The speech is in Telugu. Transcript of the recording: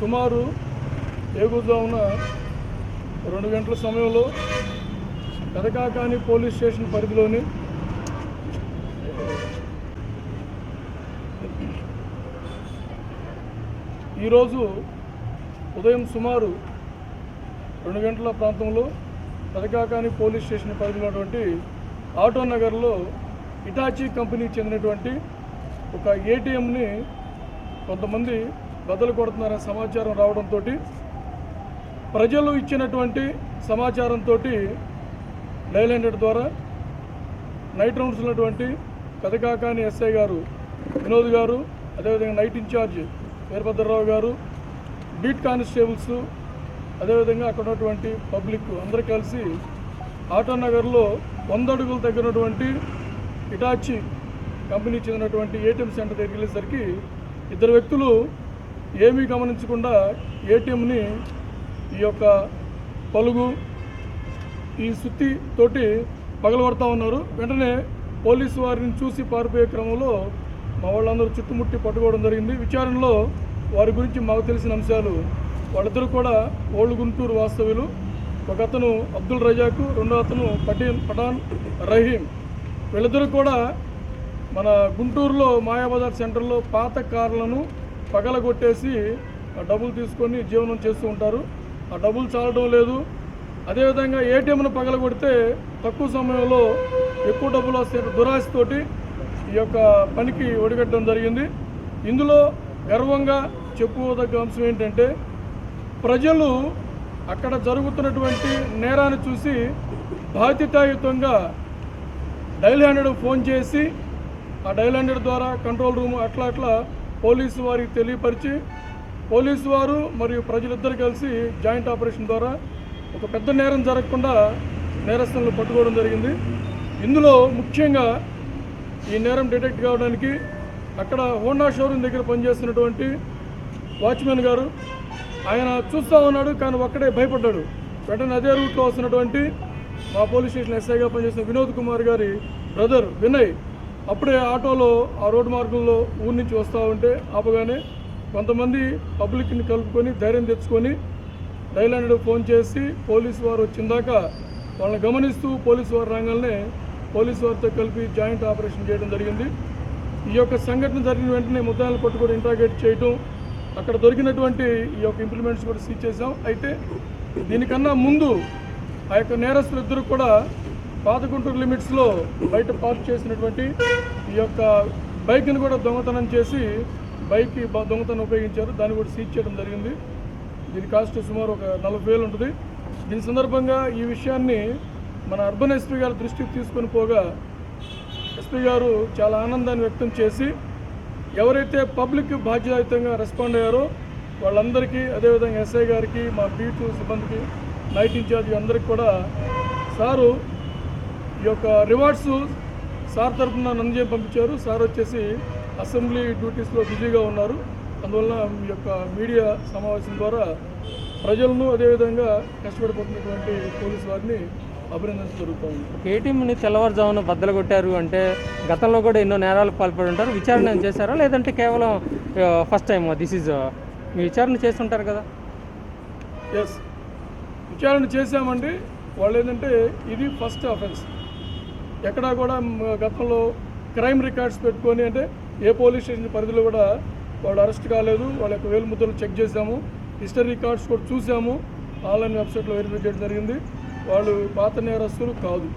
సుమారు ఏగుజామున 2 గంటల సమయంలో పెదకాకాని పోలీస్ స్టేషన్ పరిధిలోని ఈరోజు ఉదయం సుమారు 2 గంటల ప్రాంతంలో పెదకాకాని పోలీస్ స్టేషన్ పరిధిలోటువంటి ఆటో నగర్లో ఇటాచీ కంపెనీకి చెందినటువంటి ఒక ఏటీఎంని కొంతమంది బద్దలు కొడుతున్నారనే సమాచారం రావడంతో ప్రజలు ఇచ్చినటువంటి సమాచారంతో డయల్ 100 ద్వారా నైట్ రౌండ్స్ ఉన్నటువంటి పెదకాకాని ఎస్ఐ గారు వినోద్ గారు, అదేవిధంగా నైట్ ఇన్ఛార్జ్ వీరభద్రరావు గారు, బీట్ కానిస్టేబుల్స్, అదేవిధంగా అక్కడ ఉన్నటువంటి పబ్లిక్ అందరూ కలిసి ఆటో నగర్లో 100 అడుగుల తగ్గినటువంటి ఇటాచీ కంపెనీ చెందినటువంటి ఏటీఎం సెంటర్ దగ్గరికి వెళ్ళేసరికి 2 వ్యక్తులు ఏమీ గమనించకుండా ఏటీఎంని ఈ యొక్క పలుగు ఈ సుత్తి తోటి పగలగొడతా ఉన్నారు. వెంటనే పోలీసు వారిని చూసి పారిపోయే క్రమంలో మా వాళ్ళందరూ చుట్టుముట్టి పట్టుకోవడం జరిగింది. విచారణలో వారి గురించి మాకు తెలిసిన అంశాలు, వాళ్ళిద్దరూ కూడా ఓల్డ్ గుంటూరు వాస్తవ్యులు. ఒక అతను అబ్దుల్ రజాకు, రెండో అతను పఠాన్ రహీం. వీళ్ళిద్దరూ కూడా మన గుంటూరులో మాయాబజార్ సెంటర్లో పాత కార్లను పగలగొట్టేసి డబ్బులు తీసుకొని జీవనం చేస్తూ ఉంటారు. ఆ డబ్బులు చాలడం లేదు. అదేవిధంగా ఏటీఎంను పగలగొడితే తక్కువ సమయంలో ఎక్కువ డబ్బులు వస్తే దురాశతోటి ఈ యొక్క పనికి ఒడిగట్టడం జరిగింది. ఇందులో గర్వంగా చెప్పుకోదగ్గ అంశం ఏంటంటే, ప్రజలు అక్కడ జరుగుతున్నటువంటి నేరాన్ని చూసి బాధ్యతాయుతంగా డయల్ 100 ఫోన్ చేసి ఆ డయల్ 100 ద్వారా కంట్రోల్ రూమ్ అట్లా పోలీసు వారికి తెలియపరిచి పోలీసు వారు మరియు ప్రజలిద్దరు కలిసి జాయింట్ ఆపరేషన్ ద్వారా ఒక పెద్ద నేరం జరగకుండా నేరస్తులను పట్టుకోవడం జరిగింది. ఇందులో ముఖ్యంగా ఈ నేరం డిటెక్ట్ కావడానికి అక్కడ హోండా షోరూమ్ దగ్గర పనిచేస్తున్నటువంటి వాచ్మెన్ గారు ఆయన చూస్తూ ఉన్నాడు, కానీ ఒక్కడే భయపడ్డాడు. వెంటనే అదే రూట్లో వస్తున్నటువంటి మా పోలీస్ స్టేషన్ ఎస్ఐగా పనిచేసిన వినోద్ కుమార్ గారి బ్రదర్ వినయ్ అప్పుడే ఆటోలో ఆ రోడ్డు మార్గంలో ఊరి నుంచి వస్తూ ఉంటే ఆపగానే కొంతమంది పబ్లిక్ని కలుపుకొని ధైర్యం తెచ్చుకొని డయల్ 100 ఫోన్ చేసి పోలీసు వారు వచ్చిందాక వాళ్ళని గమనిస్తూ పోలీసు వారు రాగానే పోలీసు వారితో కలిపి జాయింట్ ఆపరేషన్ చేయడం జరిగింది. ఈ యొక్క సంఘటన జరిగిన వెంటనే ముద్దాయిలను పట్టుకొని ఇంట్రాగేట్ చేయడం, అక్కడ దొరికినటువంటి ఈ యొక్క ఇంప్లిమెంట్స్ కూడా సీజ్ చేసాం. అయితే దీనికన్నా ముందు ఆ యొక్క నేరస్తులు ఇద్దరు కూడా పాత గుంటూరు లిమిట్స్లో బయట పార్క్ చేసినటువంటి ఈ యొక్క బైక్ని కూడా దొంగతనం చేసి బైక్కి దొంగతనం ఉపయోగించారు. దాన్ని కూడా సీజ్ చేయడం జరిగింది. దీని కాస్ట్ సుమారు ఒక 40,000 ఉంటుంది. దీని సందర్భంగా ఈ విషయాన్ని మన అర్బన్ ఎస్పీ గారి దృష్టికి తీసుకొని పోగా ఎస్పీ గారు చాలా ఆనందాన్ని వ్యక్తం చేసి ఎవరైతే పబ్లిక్ బాధ్యతాయుతంగా రెస్పాండ్ అయ్యారో వాళ్ళందరికీ, అదేవిధంగా ఎస్ఐ గారికి, మా బీట్ సిబ్బందికి, నైట్ ఇన్ఛార్జ్ అందరికి కూడా సారు ఈ యొక్క రివార్డ్స్ సార్ తరఫున నంజే పంపించారు. సార్ వచ్చేసి అసెంబ్లీ డ్యూటీస్లో బిజీగా ఉన్నారు. అందువల్ల ఈ యొక్క మీడియా సమావేశం ద్వారా ప్రజలను, అదేవిధంగా కష్టపడిపోతున్నటువంటి పోలీసు వారిని అభినందించడం జరుగుతుంది. ఏటీఎంని తెల్లవారుజామున బద్దలు కొట్టారు అంటే గతంలో కూడా ఎన్నో నేరాలకు పాల్పడి ఉంటారు. విచారణ చేశారా, లేదంటే కేవలం ఫస్ట్ టైం దిస్ ఈజ్ మీ విచారణ చేస్తుంటారు కదా? ఎస్, విచారణ చేశామండి. వాళ్ళు ఏంటంటే ఇది ఫస్ట్ అఫెన్స్. ఎక్కడా కూడా గతంలో క్రైమ్ రికార్డ్స్ పెట్టుకొని అంటే ఏ పోలీస్ స్టేషన్ పరిధిలో కూడా వాళ్ళు అరెస్ట్ కాలేదు. వాళ్ళ యొక్క వేలుముద్రలు చెక్ చేశాము, హిస్టరీ రికార్డ్స్ కూడా చూసాము, ఆన్లైన్ వెబ్సైట్లో వెరిఫై చేయడం జరిగింది. వాళ్ళు పాత నేరస్తులు కాదు.